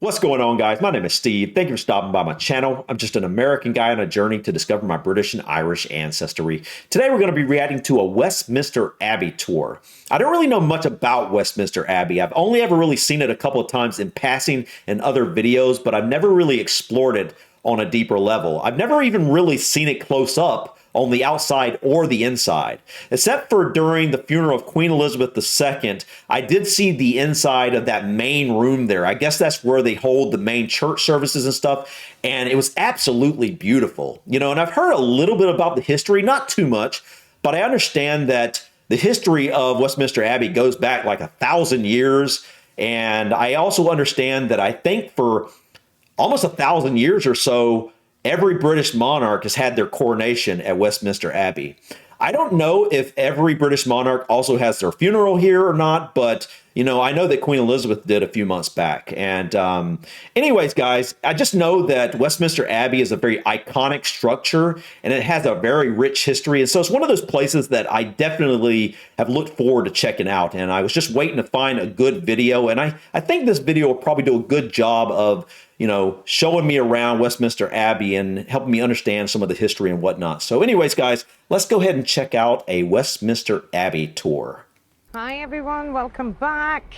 What's going on, guys? My name is Steve. Thank you for stopping by my channel. I'm just an American guy on a journey to discover my British and Irish ancestry. Today, we're going to be reacting to a Westminster Abbey tour. I don't really know much about Westminster Abbey. I've only ever really seen it a couple of times in passing in other videos, but I've never really explored it on a deeper level. I've never even really seen it close up on the outside or the inside. Except for during the funeral of Queen Elizabeth II, I did see the inside of that main room there. I guess that's where they hold the main church services and stuff, and it was absolutely beautiful. You know, and I've heard a little bit about the history, not too much, but I understand that the history of Westminster Abbey goes back like 1,000 years, and I also understand that I think for almost 1,000 years or so, every British monarch has had their coronation at Westminster Abbey. I don't know if every British monarch also has their funeral here or not, but you know, I know that Queen Elizabeth did a few months back. And anyways, guys, I just know that Westminster Abbey is a very iconic structure and it has a very rich history. And so it's one of those places that I definitely have looked forward to checking out. And I was just waiting to find a good video. And I think this video will probably do a good job of, you know, showing me around Westminster Abbey and helping me understand some of the history and whatnot. So anyways, guys, let's go ahead and check out a Westminster Abbey tour. Hi everyone, welcome back.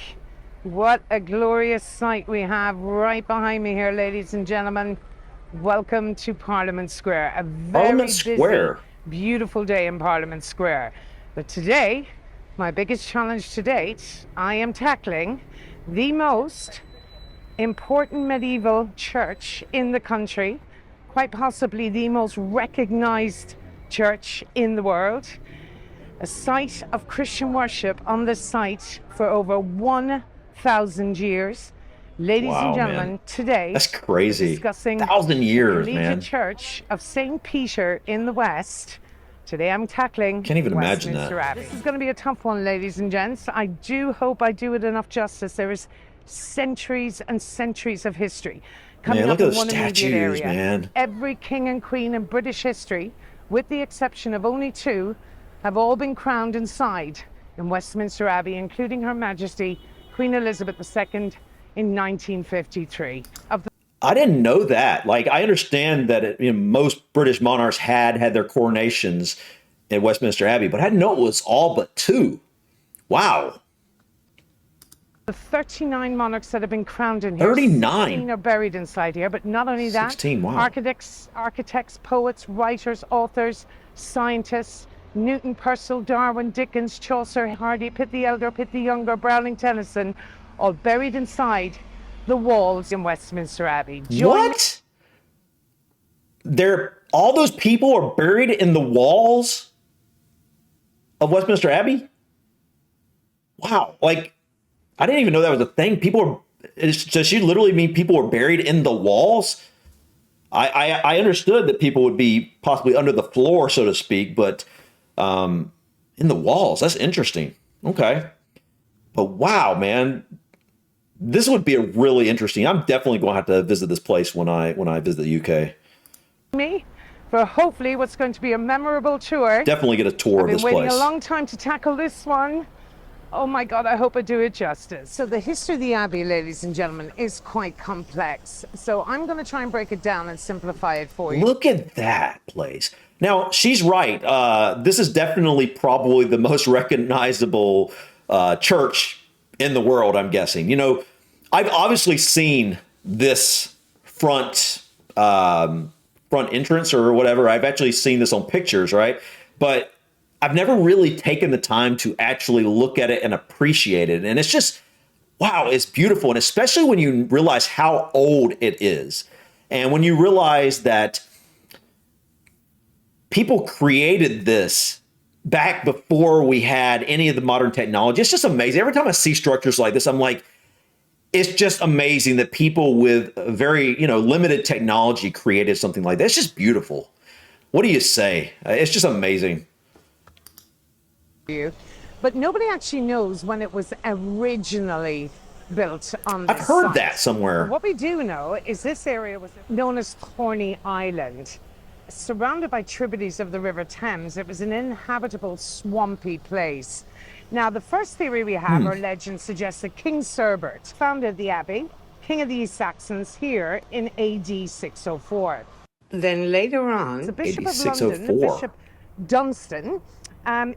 What a glorious sight we have right behind me here, ladies and gentlemen. Welcome to Parliament Square. A very busy, beautiful day in Parliament Square. But today, my biggest challenge to date, I am tackling the most important medieval church in the country, quite possibly the most recognized church in the world. A site of Christian worship on this site for over 1,000 years. Ladies and gentlemen, man. today That's crazy. we're discussing 1,000 years, the man. Church of St. Peter in the West. Today I'm tackling Can't even imagine Westminster that. Abbey. This is going to be a tough one, ladies and gents. I do hope I do it enough justice. There is centuries and centuries of history coming up in one immediate area. Man. Every king and queen in British history, with the exception of only two, have all been crowned inside in Westminster Abbey, including Her Majesty Queen Elizabeth II in 1953. I didn't know that. Like, I understand that most British monarchs had their coronations at Westminster Abbey, but I didn't know it was all but two. Wow. The 39 monarchs that have been crowned in here, 39 16 are buried inside here, but not only that, 16, wow. architects, poets, writers, authors, scientists, Newton, Purcell, Darwin, Dickens, Chaucer, Hardy, Pitt the Elder, Pitt the Younger, Browning, Tennyson, all buried inside the walls in Westminster Abbey. What? All those people are buried in the walls of Westminster Abbey? Wow. Like, I didn't even know that was a thing. Does she literally mean people were buried in the walls? I understood that people would be possibly under the floor, so to speak, but in the walls. That's interesting. Okay. But wow, man, this would be a really interesting. I'm definitely going to have to visit this place when I visit the UK. Me for hopefully what's going to be a memorable tour. Definitely get a tour of this place. I've been waiting a long time to tackle this one. Oh my God, I hope I do it justice. So the history of the Abbey, ladies and gentlemen, is quite complex. So I'm going to try and break it down and simplify it for you. Look at that place. Now, she's right. This is definitely probably the most recognizable church in the world, I'm guessing. You know, I've obviously seen this front entrance or whatever. I've actually seen this on pictures, right? But I've never really taken the time to actually look at it and appreciate it. And it's just, wow, it's beautiful. And especially when you realize how old it is. And when you realize that people created this back before we had any of the modern technology. It's just amazing. Every time I see structures like this, I'm like, it's just amazing that people with very, limited technology created something like that. It's just beautiful. What do you say? It's just amazing. But nobody actually knows when it was originally built on this I've heard site. that somewhere. What we do know is this area was known as Corney Island. Surrounded by tributaries of the River Thames, it was an inhabitable, swampy place. Now, the first theory we have, or legend, suggests that King Cerbert founded the abbey. king of the East Saxons here in AD 604. Then later on, the Bishop of London, Bishop Dunstan,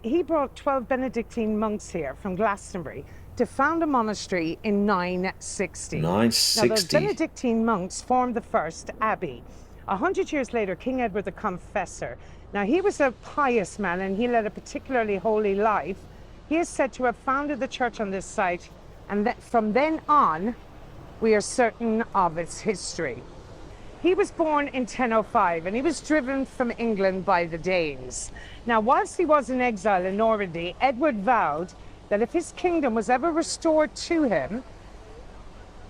he brought 12 Benedictine monks here from Glastonbury to found a monastery in 960. 960. Now, those Benedictine monks formed the first abbey. 100 years later, King Edward the Confessor. Now, he was a pious man and he led a particularly holy life. He is said to have founded the church on this site, and that from then on, we are certain of its history. He was born in 1005 and he was driven from England by the Danes. Now, whilst he was in exile in Normandy, Edward vowed that if his kingdom was ever restored to him,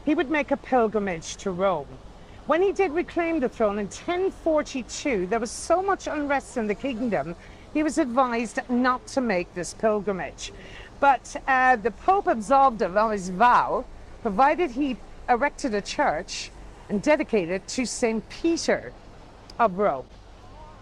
he would make a pilgrimage to Rome. When he did reclaim the throne in 1042, there was so much unrest in the kingdom, he was advised not to make this pilgrimage. But the Pope absolved him of his vow, provided he erected a church and dedicated it to St. Peter of Rome.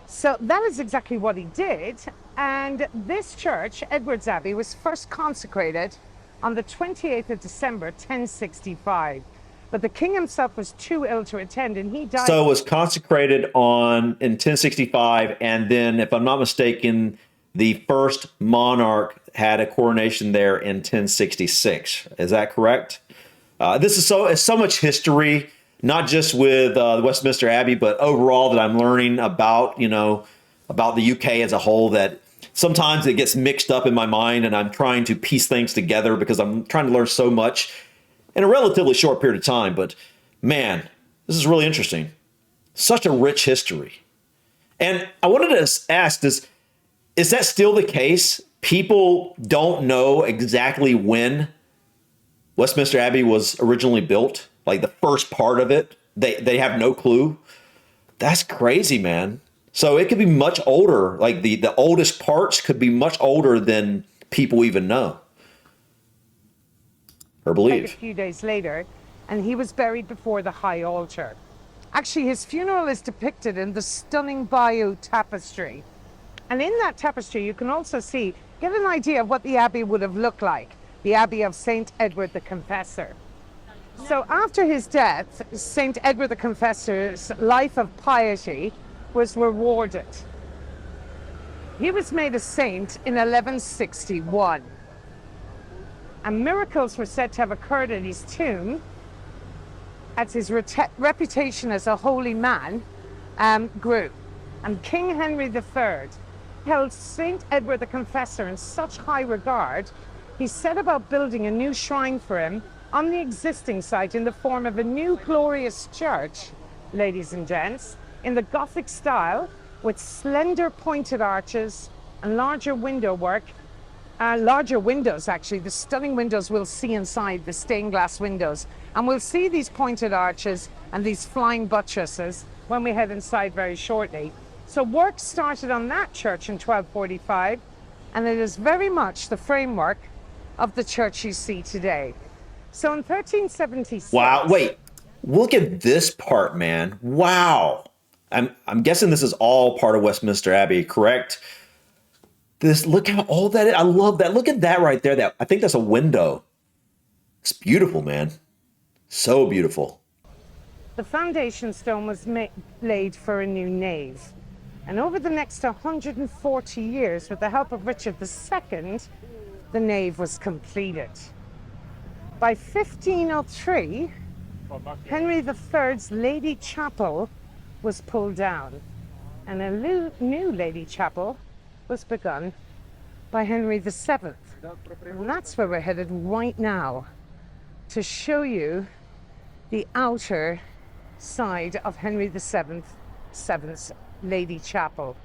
So that is exactly what he did. And this church, Edward's Abbey, was first consecrated on the 28th of December, 1065. But the king himself was too ill to attend, and he died. So it was consecrated in 1065, and then, if I'm not mistaken, the first monarch had a coronation there in 1066. Is that correct? This is so much history, not just with the Westminster Abbey, but overall that I'm learning about, about the UK as a whole, that sometimes it gets mixed up in my mind, and I'm trying to piece things together because I'm trying to learn so much in a relatively short period of time. But man, this is really interesting. Such a rich history. And I wanted to ask, is that still the case? People don't know exactly when Westminster Abbey was originally built, like the first part of it. They have no clue. That's crazy, man. So it could be much older. Like the oldest parts could be much older than people even know or believe. A few days later, and he was buried before the high altar. Actually, his funeral is depicted in the stunning Bayeux tapestry. And in that tapestry, you can also get an idea of what the abbey would have looked like, the Abbey of St. Edward the Confessor. So after his death, St. Edward the Confessor's life of piety was rewarded. He was made a saint in 1161. And miracles were said to have occurred at his tomb as his reputation as a holy man grew. And King Henry III held St. Edward the Confessor in such high regard, he set about building a new shrine for him on the existing site in the form of a new glorious church, ladies and gents, in the Gothic style, with slender pointed arches and larger window work. Larger windows, actually. The stunning windows we'll see inside, the stained glass windows. And we'll see these pointed arches and these flying buttresses when we head inside very shortly. So work started on that church in 1245, and it is very much the framework of the church you see today. So in 1376... Wow, wait. Look at this part, man. Wow. I'm guessing this is all part of Westminster Abbey, correct? Look how all that is. I love that. Look at that right there. I think that's a window. It's beautiful, man. So beautiful. The foundation stone was laid for a new nave. And over the next 140 years, with the help of Richard II, the nave was completed. By 1503, Henry III's Lady Chapel was pulled down, and a new Lady Chapel was begun by Henry VII. And that's where we're headed right now, to show you the outer side of Henry VII's Lady Chapel,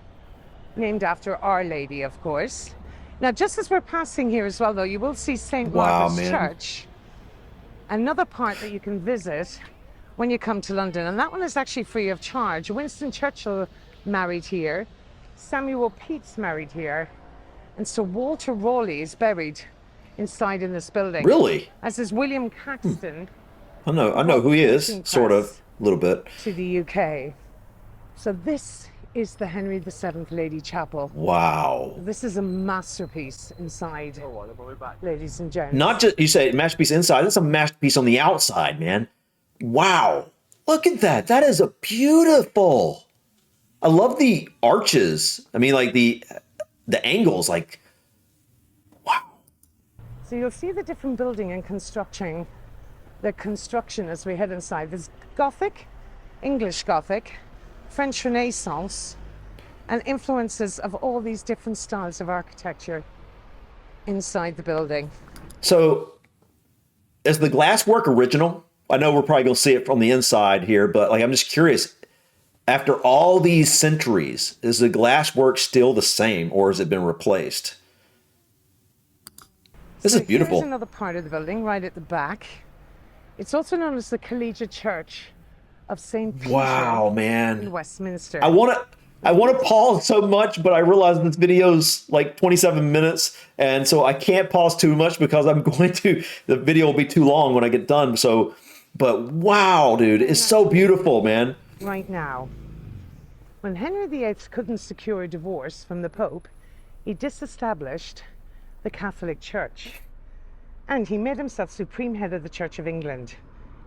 named after Our Lady, of course. Now, just as we're passing here as well, though, you will see St. Margaret's Church, another part that you can visit when you come to London, and that one is actually free of charge. Winston Churchill married here, Samuel Pepys married here, and Sir Walter Raleigh is buried inside in this building. Really? As is William Caxton. I know who he is, sort of, a little bit. To the UK. So this is the Henry VII Lady Chapel. Wow. This is a masterpiece inside, ladies and gents. Not just, you say masterpiece inside, it's a masterpiece on the outside, man. Wow. Look at that. That is a beautiful. I love the arches. I mean, like the angles, like, wow. So you'll see the different building and construction, the construction as we head inside. There's Gothic, English Gothic, French Renaissance, and influences of all these different styles of architecture inside the building. So is the glasswork original? I know we're probably going to see it from the inside here, but like I'm just curious. After all these centuries, is the glasswork still the same, or has it been replaced? This is beautiful. Here's another part of the building right at the back. It's also known as the Collegiate Church of St. Peter. Wow, man. In Westminster. I want to pause so much, but I realize this video's like 27 minutes, and so I can't pause too much because the video will be too long when I get done. So, but wow, dude, it's so beautiful, man. Right now, when Henry VIII couldn't secure a divorce from the Pope, he disestablished the Catholic Church, and he made himself supreme head of the Church of England.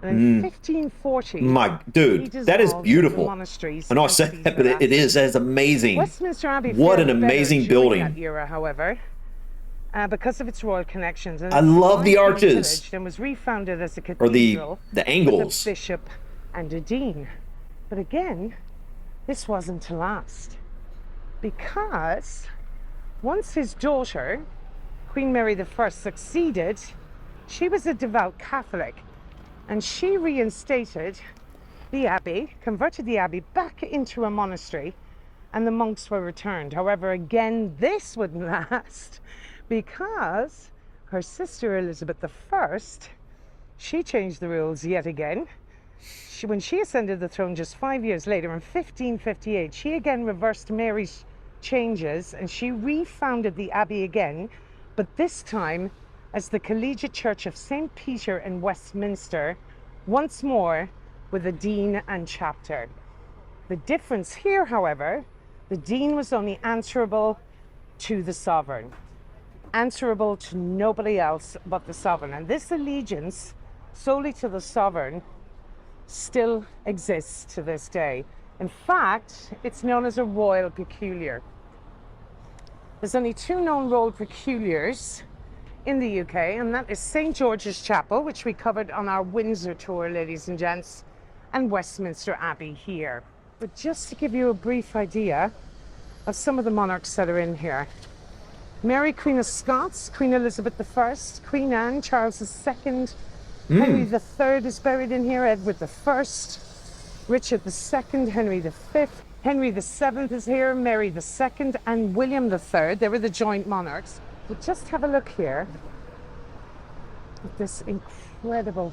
And in 1540, my dude, that is beautiful. Monasteries. I know I said that, but it is. That is amazing. Westminster Abbey. What an amazing building. That era, however, because of its royal connections. And I love the arches. And was refounded as a cathedral. Or the angles. With a bishop and a dean. But again, this wasn't to last, because once his daughter, Queen Mary I, succeeded, she was a devout Catholic, and she reinstated the abbey, converted the abbey back into a monastery, and the monks were returned. However, again, this wouldn't last, because her sister Elizabeth I, she changed the rules yet again. When she ascended the throne just 5 years later, in 1558, she again reversed Mary's changes, and she refounded the abbey again, but this time as the Collegiate Church of St. Peter in Westminster, once more with a dean and chapter. The difference here, however, the dean was only answerable to the sovereign, answerable to nobody else but the sovereign, and this allegiance solely to the sovereign still exists to this day. In fact, it's known as a royal peculiar. There's only two known royal peculiars in the UK, and that is St. George's Chapel, which we covered on our Windsor tour, ladies and gents, and Westminster Abbey here. But just to give you a brief idea of some of the monarchs that are in here. Mary, Queen of Scots, Queen Elizabeth I, Queen Anne, Charles II, Henry III is buried in here, Edward I, Richard II, Henry V, Henry VII is here, Mary II, and William III. They were the joint monarchs. But just have a look here at this incredible,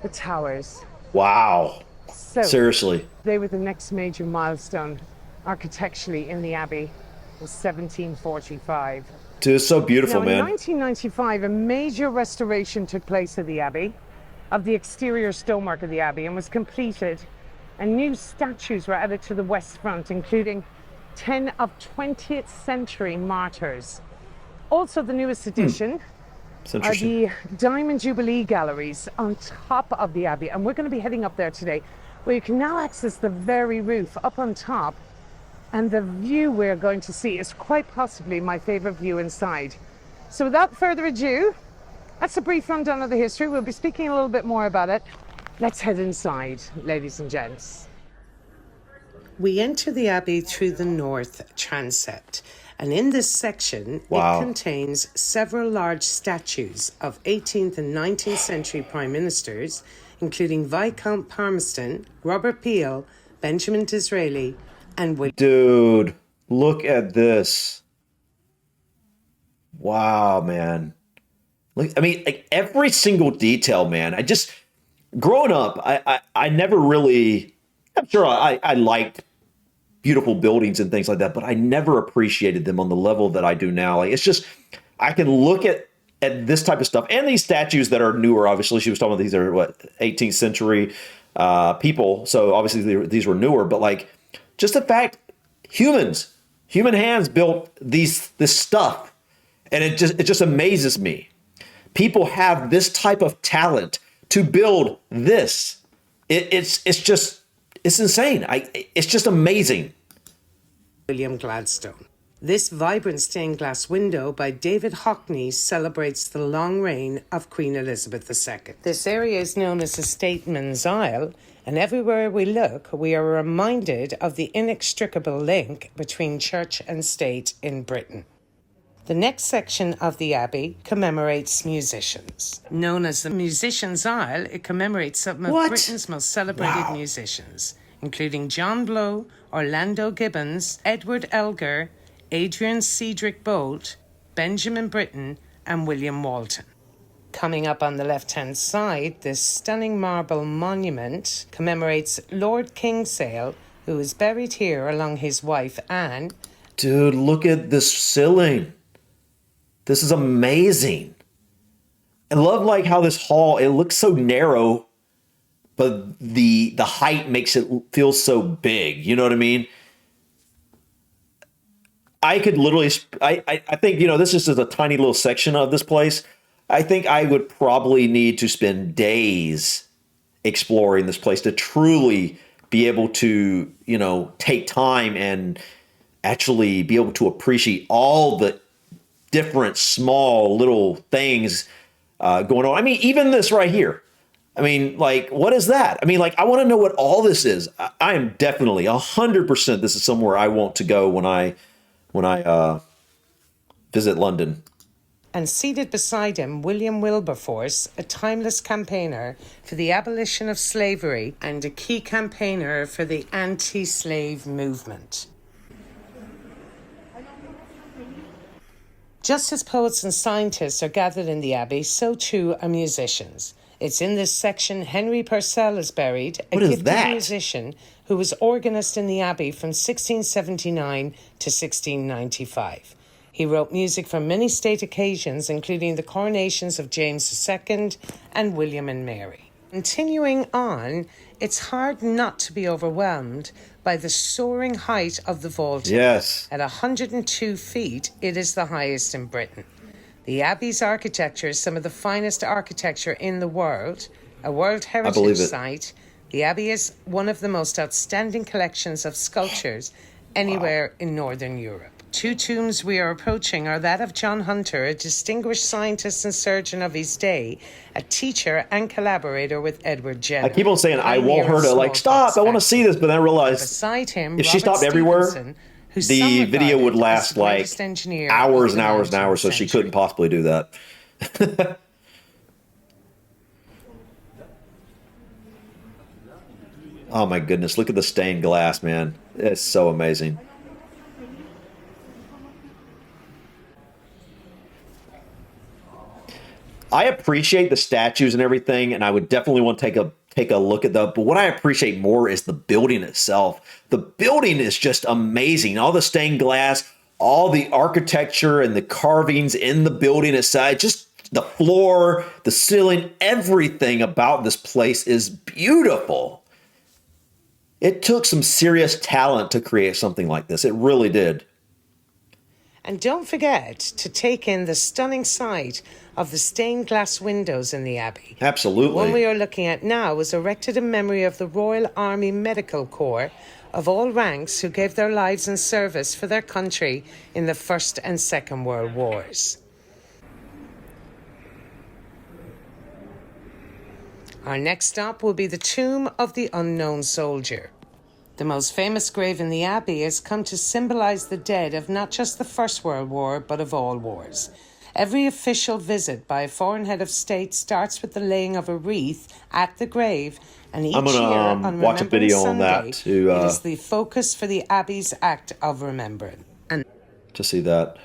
the towers. Wow. So, seriously. They were the next major milestone architecturally in the Abbey, was 1745. Dude, it's so beautiful, now, in man. 1995, a major restoration took place of the Abbey, of the exterior stonework of the Abbey, and was completed. And new statues were added to the west front, including 10 of 20th century martyrs. Also, the newest addition are the Diamond Jubilee galleries on top of the Abbey. And we're going to be heading up there today, where you can now access the very roof up on top. And the view we're going to see is quite possibly my favorite view inside. So without further ado, that's a brief rundown of the history. We'll be speaking a little bit more about it. Let's head inside, ladies and gents. We enter the Abbey through the north transept. And in this section, it contains several large statues of 18th and 19th century prime ministers, including Viscount Palmerston, Robert Peel, Benjamin Disraeli, and Dude, look at this. Wow, man. Look, I mean, like every single detail, man. I just, growing up, I never really, I'm sure I liked beautiful buildings and things like that, but I never appreciated them on the level that I do now. Like, it's just, I can look at this type of stuff and these statues that are newer. Obviously, she was talking about these are 18th century people. So obviously these were newer, but like, just the fact human hands built this stuff, and it just amazes me. People have this type of talent to build this. It's insane. It's just amazing. William Gladstone. This vibrant stained glass window by David Hockney celebrates the long reign of Queen Elizabeth II. This area is known as the Statesman's Isle, and everywhere we look, we are reminded of the inextricable link between church and state in Britain. The next section of the Abbey commemorates musicians. Known as the Musicians' Isle, it commemorates some of Britain's most celebrated musicians, including John Blow, Orlando Gibbons, Edward Elgar, Adrian Cedric Bolt, Benjamin Britten, and William Walton. Coming up on the left-hand side, this stunning marble monument commemorates Lord Kingsale, who is buried here along his wife Anne. Dude, look at this ceiling. This is amazing. I love like how this hall, it looks so narrow, but the height makes it feel so big. You know what I mean? I could literally, I think, this is just a tiny little section of this place. I think I would probably need to spend days exploring this place to truly be able to, take time and actually be able to appreciate all the different small little things going on. I mean, even this right here. I mean, like, what is that? I mean, like, I want to know what all this is. I am definitely 100% this is somewhere I want to go when I visit London. And seated beside him, William Wilberforce, a timeless campaigner for the abolition of slavery and a key campaigner for the anti-slave movement. Just as poets and scientists are gathered in the Abbey, so too are musicians. It's in this section Henry Purcell is buried, a gifted musician who was organist in the Abbey from 1679 to 1695. He wrote music for many state occasions, including the coronations of James II and William and Mary. Continuing on, it's hard not to be overwhelmed by the soaring height of the vault. Yes. At 102 feet, it is the highest in Britain. The Abbey's architecture is some of the finest architecture in the world, a World Heritage Site. The Abbey is one of the most outstanding collections of sculptures anywhere in Northern Europe. Two tombs we are approaching are that of John Hunter, a distinguished scientist and surgeon of his day, a teacher and collaborator with Edward Jenner. I keep on saying I want her to stop. I want to see this, but then I realize beside him, if she stopped everywhere, the video would last like hours and hours and hours, so she couldn't possibly do that. Oh my goodness, look at the stained glass, man. It's so amazing. I appreciate the statues and everything, and I would definitely want to take a look at them. But what I appreciate more is the building itself. The building is just amazing. All the stained glass, all the architecture and the carvings in the building itself, just the floor, the ceiling, everything about this place is beautiful. It took some serious talent to create something like this. It really did. And don't forget to take in the stunning sight of the stained glass windows in the Abbey. Absolutely. The one we are looking at now was erected in memory of the Royal Army Medical Corps of all ranks who gave their lives in service for their country in the First and Second World Wars. Our next stop will be the Tomb of the Unknown Soldier. The most famous grave in the Abbey has come to symbolize the dead of not just the First World War, but of all wars. Every official visit by a foreign head of state starts with the laying of a wreath at the grave, and each year on watch a video Sunday, on that to it is the focus for the Abbey's Act of Remembrance. And to see that.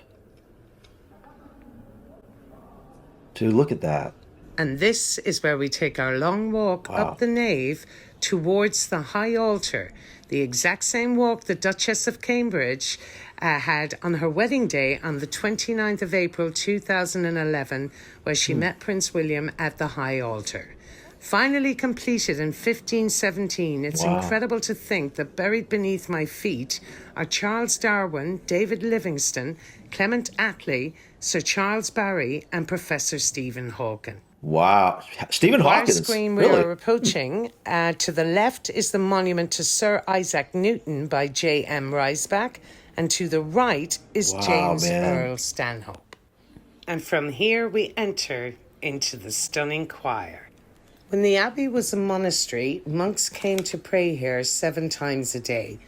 Dude, look at that. And this is where we take our long walk up the nave towards the high altar, the exact same walk the Duchess of Cambridge had on her wedding day on the 29th of April 2011, where she met Prince William at the high altar. Finally completed in 1517, it's incredible to think that buried beneath my feet are Charles Darwin, David Livingstone, Clement Attlee, Sir Charles Barry, and Professor Stephen Hawking. Wow. Stephen Hawkins. Screen we are approaching. To the left is the monument to Sir Isaac Newton by J.M. Rysbach, and to the right is James Earl Stanhope. And from here we enter into the stunning choir. When the abbey was a monastery, monks came to pray here 7 times a day.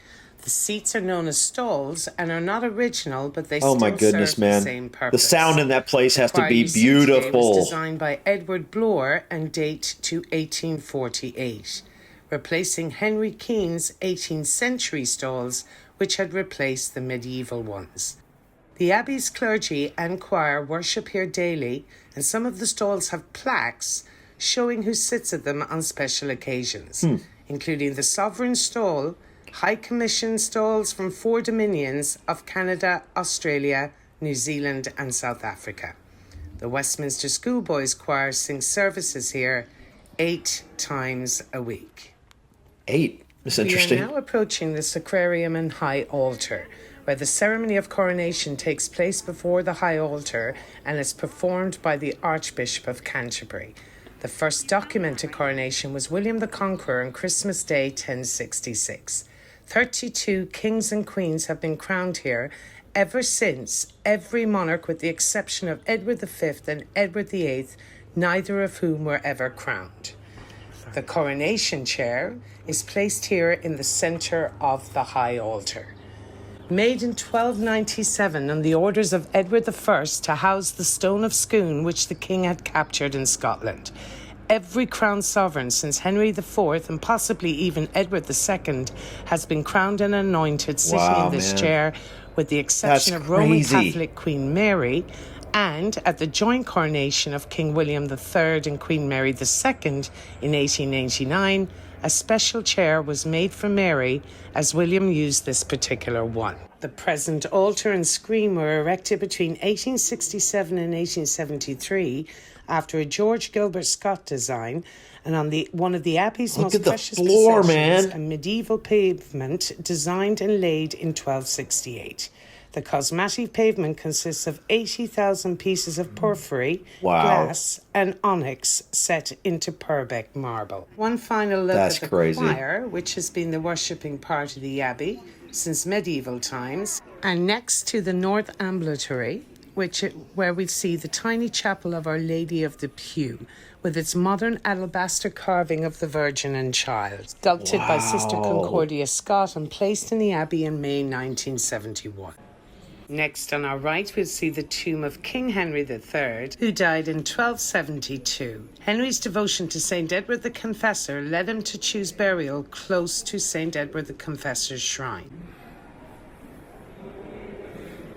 The seats are known as stalls and are not original, but they still serve the same purpose. The sound in that place has to be beautiful. It was designed by Edward Blore and date to 1848, replacing Henry Keene's 18th century stalls, which had replaced the medieval ones. The abbey's clergy and choir worship here daily, and some of the stalls have plaques showing who sits at them on special occasions, including the Sovereign Stall, High Commission stalls from 4 dominions of Canada, Australia, New Zealand and South Africa. The Westminster Schoolboys Choir sings services here 8 times a week. 8? That's interesting. We are now approaching the sacrarium and high altar, where the ceremony of coronation takes place before the high altar and is performed by the Archbishop of Canterbury. The first documented coronation was William the Conqueror on Christmas Day 1066. 32 kings and queens have been crowned here ever since, every monarch with the exception of Edward V and Edward VIII, neither of whom were ever crowned. The coronation chair is placed here in the centre of the high altar. Made in 1297 on the orders of Edward I to house the Stone of Scone, which the king had captured in Scotland. Every crowned sovereign since Henry IV and possibly even Edward II has been crowned and anointed sitting in this chair, with the exception of Roman Catholic Queen Mary, and at the joint coronation of King William III and Queen Mary II in 1889, a special chair was made for Mary as William used this particular one. The present altar and screen were erected between 1867 and 1873 after a George Gilbert Scott design, and on one of the Abbey's most precious possessions, a medieval pavement designed and laid in 1268. The cosmetic pavement consists of 80,000 pieces of porphyry, glass, and onyx set into Purbeck marble. One final look at the choir, which has been the worshipping part of the Abbey since medieval times, and next to the North Ambulatory, where we see the tiny chapel of Our Lady of the Pew, with its modern alabaster carving of the Virgin and Child, sculpted by Sister Concordia Scott and placed in the Abbey in May 1971. Next on our right, we'll see the tomb of King Henry III, who died in 1272. Henry's devotion to St. Edward the Confessor led him to choose burial close to St. Edward the Confessor's shrine.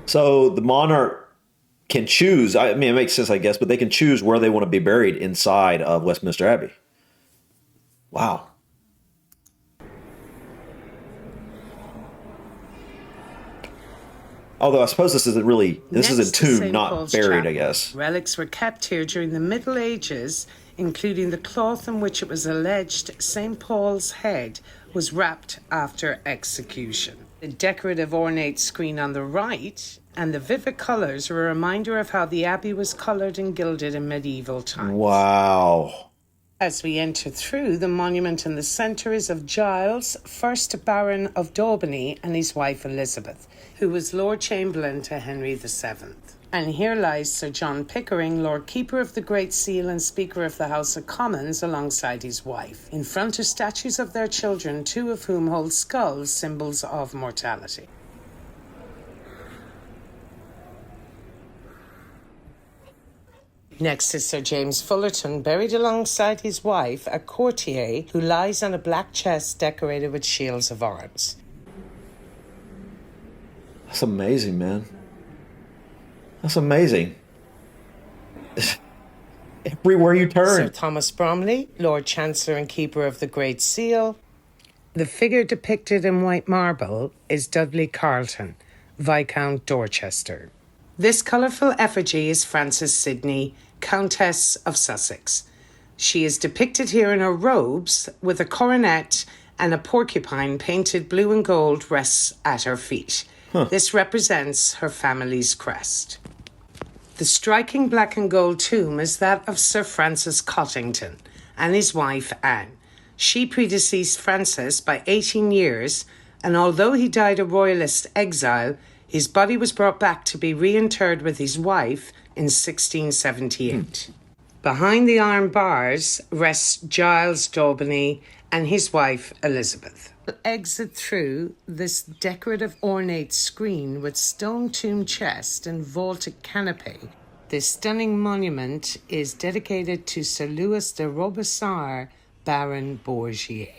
So the monarch can choose, I mean, it makes sense, I guess, but they can choose where they want to be buried inside of Westminster Abbey. Wow. Although I suppose this isn't really, this is entombed, not buried, I guess. Relics were kept here during the Middle Ages, including the cloth in which it was alleged St. Paul's head was wrapped after execution. The decorative ornate screen on the right and the vivid colours are a reminder of how the Abbey was coloured and gilded in medieval times. Wow. As we enter through, the monument in the centre is of Giles, 1st Baron of Daubeny, and his wife Elizabeth, who was Lord Chamberlain to Henry VII. And here lies Sir John Pickering, Lord Keeper of the Great Seal and Speaker of the House of Commons, alongside his wife. In front are statues of their children, 2 of whom hold skulls, symbols of mortality. Next is Sir James Fullerton, buried alongside his wife, a courtier who lies on a black chest decorated with shields of arms. That's amazing, man. That's amazing. Everywhere you turn. Sir Thomas Bromley, Lord Chancellor and Keeper of the Great Seal. The figure depicted in white marble is Dudley Carleton, Viscount Dorchester. This colourful effigy is Frances Sidney, Countess of Sussex. She is depicted here in her robes with a coronet, and a porcupine painted blue and gold rests at her feet. This represents her family's crest. The striking black and gold tomb is that of Sir Francis Cottington and his wife Anne. She predeceased Francis by 18 years, and although he died a royalist exile, his body was brought back to be reinterred with his wife in 1678. Behind the iron bars rests Giles Daubeny and his wife Elizabeth. Exit through this decorative ornate screen with stone tomb chest and vaulted canopy. This stunning monument is dedicated to Sir Louis de Robespierre, Baron Bourgier.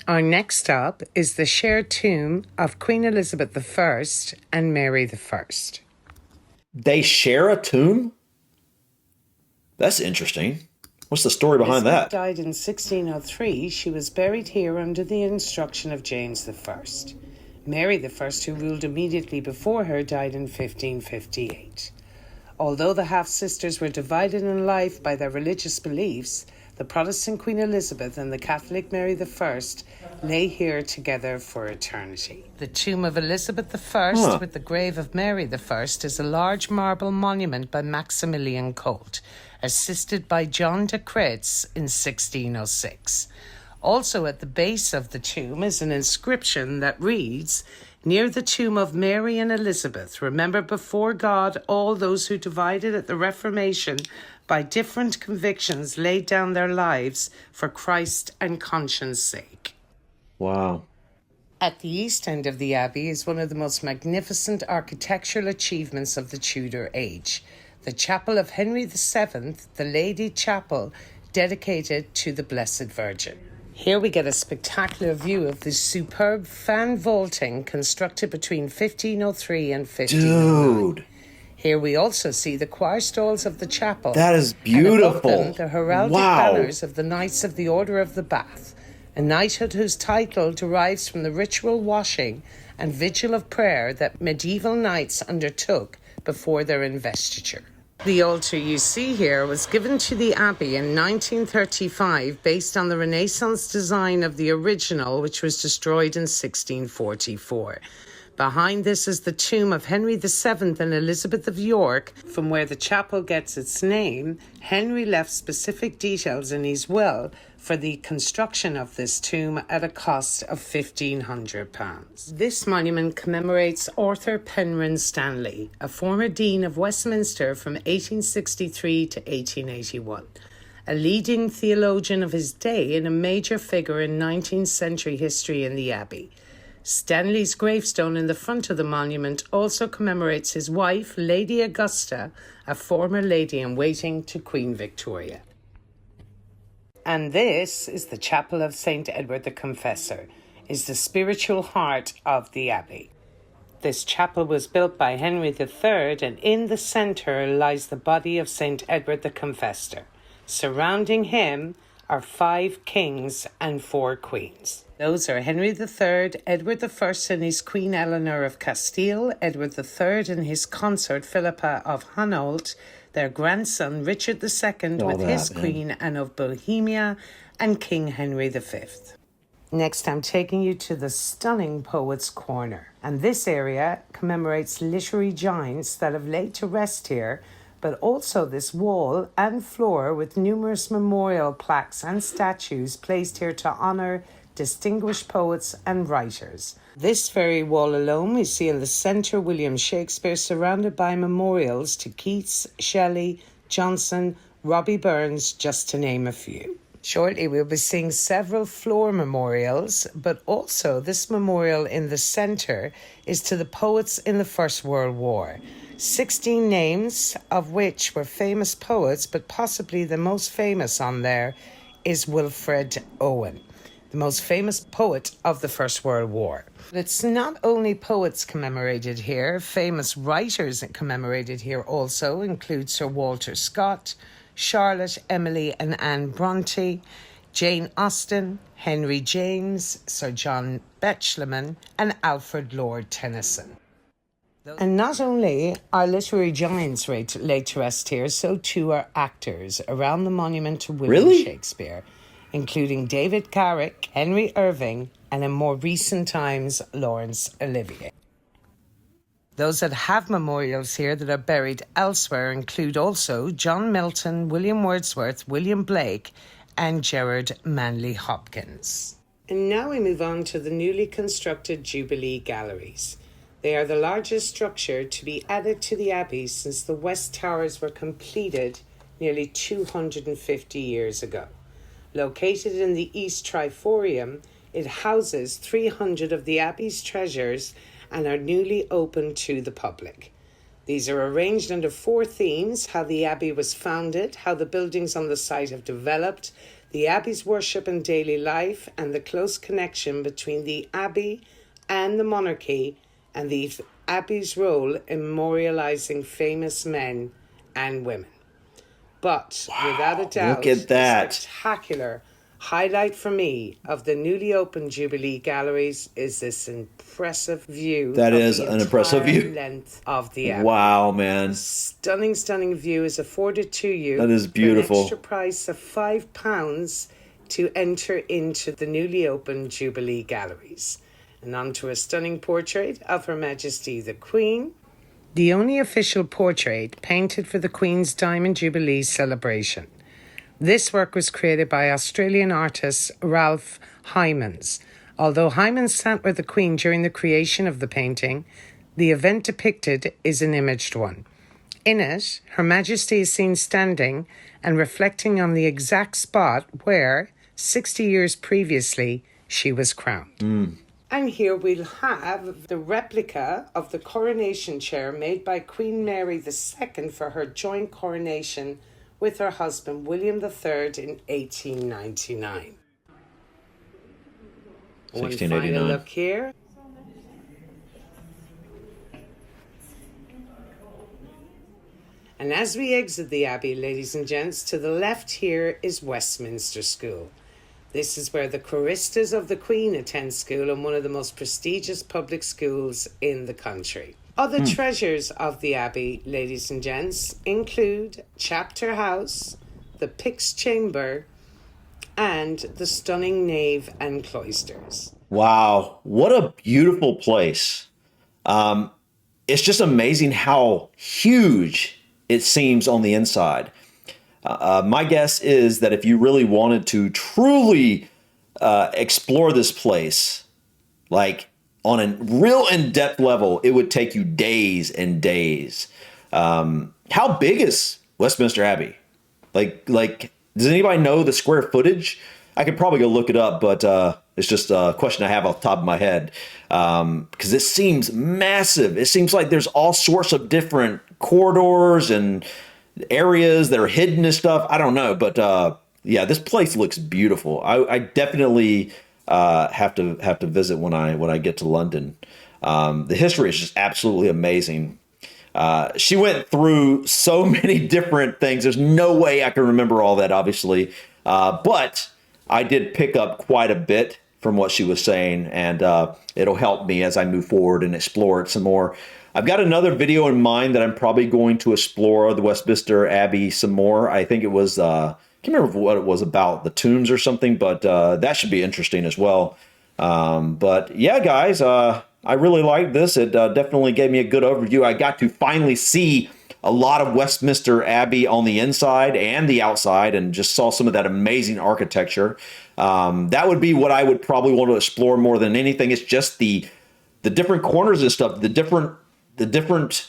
Our next stop is the shared tomb of Queen Elizabeth I and Mary I. They share a tomb? That's interesting. What's the story behind that? Died in 1603. She was buried here under the instruction of James I. Mary I, who ruled immediately before her, died in 1558. Although the half-sisters were divided in life by their religious beliefs, the Protestant Queen Elizabeth and the Catholic Mary I lay here together for eternity. The tomb of Elizabeth I with the grave of Mary I is a large marble monument by Maximilian Colt, assisted by John de Cretz in 1606. Also at the base of the tomb is an inscription that reads, "Near the tomb of Mary and Elizabeth, remember before God all those who divided at the Reformation by different convictions laid down their lives for Christ and conscience sake." Wow. At the east end of the abbey is one of the most magnificent architectural achievements of the Tudor age, the Chapel of Henry VII, the Lady Chapel, dedicated to the Blessed Virgin. Here we get a spectacular view of the superb fan vaulting constructed between 1503 and 1509. Dude. Here we also see the choir stalls of the chapel. That is beautiful. And above them, the heraldic banners of the Knights of the Order of the Bath, a knighthood whose title derives from the ritual washing and vigil of prayer that medieval knights undertook before their investiture. The altar you see here was given to the abbey in 1935 based on the Renaissance design of the original, which was destroyed in 1644. Behind this is the tomb of Henry VII and Elizabeth of York, from where the chapel gets its name. Henry left specific details in his will for the construction of this tomb at a cost of £1,500. This monument commemorates Arthur Penrhyn Stanley, a former Dean of Westminster from 1863 to 1881. A leading theologian of his day and a major figure in 19th century history in the Abbey. Stanley's gravestone in the front of the monument also commemorates his wife, Lady Augusta, a former lady-in-waiting to Queen Victoria. And this is the Chapel of St. Edward the Confessor, is the spiritual heart of the Abbey. This chapel was built by Henry III, and in the centre lies the body of St. Edward the Confessor. Surrounding him are 5 kings and 4 queens. Those are Henry III, Edward I and his Queen Eleanor of Castile, Edward III and his consort Philippa of Hainault, their grandson Richard II with his Queen Anne of Bohemia, and King Henry V. Next, I'm taking you to the stunning Poets' Corner, and this area commemorates literary giants that have laid to rest here, but also this wall and floor with numerous memorial plaques and statues placed here to honour distinguished poets and writers. This very wall alone we see in the centre William Shakespeare, surrounded by memorials to Keats, Shelley, Johnson, Robbie Burns, just to name a few. Shortly we'll be seeing several floor memorials, but also this memorial in the centre is to the poets in the First World War. 16 names, of which were famous poets, but possibly the most famous on there is Wilfred Owen, the most famous poet of the First World War. It's not only poets commemorated here, famous writers commemorated here also include Sir Walter Scott, Charlotte, Emily and Anne Bronte, Jane Austen, Henry James, Sir John Betjeman and Alfred Lord Tennyson. And not only are literary giants laid to rest here, so too are actors around the monument to William Shakespeare, including David Garrick, Henry Irving, and in more recent times, Laurence Olivier. Those that have memorials here that are buried elsewhere include also John Milton, William Wordsworth, William Blake, and Gerard Manley Hopkins. And now we move on to the newly constructed Jubilee Galleries. They are the largest structure to be added to the Abbey since the West Towers were completed nearly 250 years ago. Located in the East Triforium, it houses 300 of the Abbey's treasures and are newly open to the public. These are arranged under 4 themes: how the Abbey was founded, how the buildings on the site have developed, the Abbey's worship and daily life, and the close connection between the Abbey and the monarchy, and the Abbey's role in memorializing famous men and women. But without a doubt, look at that. The spectacular highlight for me of the newly opened Jubilee Galleries is this impressive view. That is an impressive view. Length of the Abbey. Wow, man. Stunning, stunning view is afforded to you. That is beautiful. For an extra price of £5 to enter into the newly opened Jubilee Galleries. And onto a stunning portrait of Her Majesty the Queen. The only official portrait painted for the Queen's Diamond Jubilee celebration. This work was created by Australian artist Ralph Hymans. Although Hymans sat with the Queen during the creation of the painting, the event depicted is an imaged one. In it, Her Majesty is seen standing and reflecting on the exact spot where, 60 years previously, she was crowned. And here we'll have the replica of the coronation chair made by Queen Mary II for her joint coronation with her husband William III in 1899. 1689. One final look here. And as we exit the Abbey, ladies and gents, to the left here is Westminster School. This is where the choristers of the Queen attend school and one of the most prestigious public schools in the country. Other treasures of the Abbey, ladies and gents, include Chapter House, the Pyx Chamber, and the stunning nave and cloisters. Wow, what a beautiful place. It's just amazing how huge it seems on the inside. My guess is that if you really wanted to truly explore this place, like on a real in-depth level, it would take you days and days. How big is Westminster Abbey? Like, does anybody know the square footage? I could probably go look it up, but it's just a question I have off the top of my head. Because it seems massive. It seems like there's all sorts of different corridors and areas that are hidden and stuff. I don't know, but yeah, this place looks beautiful. I definitely have to visit when I get to London. The history is just absolutely amazing. She went through so many different things. There's no way I can remember all that, obviously, but I did pick up quite a bit from what she was saying, and it'll help me as I move forward and explore it some more. I've got another video in mind that I'm probably going to explore the Westminster Abbey some more. I think it was, I can't remember what it was about, the tombs or something, but that should be interesting as well. But yeah, guys, I really liked this. It definitely gave me a good overview. I got to finally see a lot of Westminster Abbey on the inside and the outside, and just saw some of that amazing architecture. That would be what I would probably want to explore more than anything. It's just the different corners and stuff, the different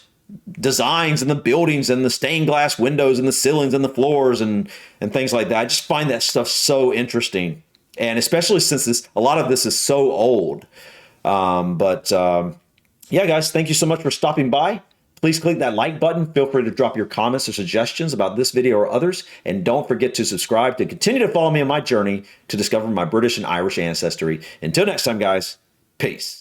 designs and the buildings and the stained glass windows and the ceilings and the floors and things like that. I just find that stuff so interesting. And especially since a lot of this is so old. Yeah, guys, thank you so much for stopping by. Please click that like button. Feel free to drop your comments or suggestions about this video or others. And don't forget to subscribe to continue to follow me on my journey to discover my British and Irish ancestry. Until next time, guys, peace.